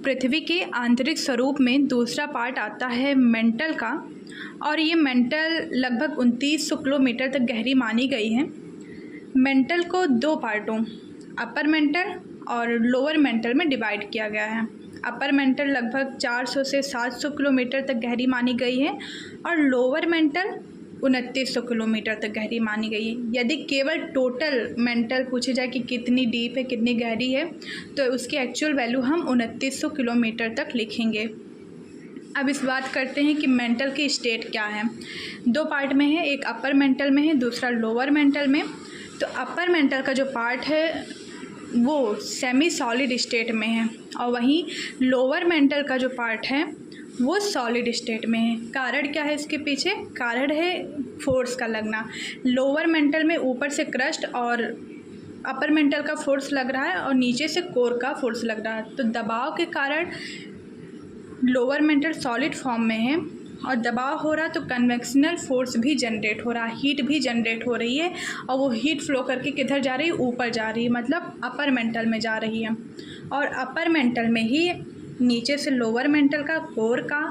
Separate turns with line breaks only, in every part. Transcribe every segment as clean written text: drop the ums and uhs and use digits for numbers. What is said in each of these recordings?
पृथ्वी के आंतरिक स्वरूप में दूसरा पार्ट आता है मेंटल का, और ये मेंटल लगभग 2900 किलोमीटर तक गहरी मानी गई है। मेंटल को दो पार्टों अपर मेंटल और लोअर मेंटल में डिवाइड किया गया है। अपर मेंटल लगभग 400 से 700 किलोमीटर तक गहरी मानी गई है और लोअर मेंटल 2900 किलोमीटर तक गहरी मानी गई है। यदि केवल टोटल मेंटल पूछे जाए कि कितनी डीप है, कितनी गहरी है, तो उसकी एक्चुअल वैल्यू हम 2900 किलोमीटर तक लिखेंगे। अब इस बात करते हैं कि मेंटल की स्टेट क्या है। दो पार्ट में है, एक अपर मेंटल में है, दूसरा लोअर मेंटल में। तो अपर मेंटल का जो पार्ट है वो सेमी सॉलिड स्टेट में है और वहीं लोअर मेंटल का जो पार्ट है वो सॉलिड स्टेट में है। कारण क्या है इसके पीछे? कारण है फोर्स का लगना। लोअर मेंटल में ऊपर से क्रस्ट और अपर मेंटल का फोर्स लग रहा है और नीचे से कोर का फोर्स लग रहा है। तो दबाव के कारण लोअर मेंटल सॉलिड फॉर्म में है और दबाव हो रहा तो कन्वेक्शनल फोर्स भी जनरेट हो रहा है, हीट भी जनरेट हो रही है और वो हीट फ्लो करके किधर जा रही है? ऊपर जा रही है, मतलब अपर मेंटल में जा रही है। और अपर मेंटल में ही नीचे से लोअर मेंटल का, कोर का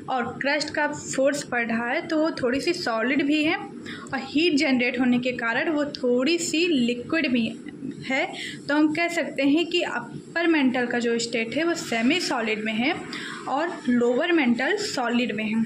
और क्रस्ट का फोर्स पड़ रहा है, तो वो थोड़ी सी सॉलिड भी है और हीट जनरेट होने के कारण वो थोड़ी सी लिक्विड भी है। तो हम कह सकते हैं कि अपर मेंटल का जो स्टेट है वो सेमी सॉलिड में है और लोअर मेंटल सॉलिड में है।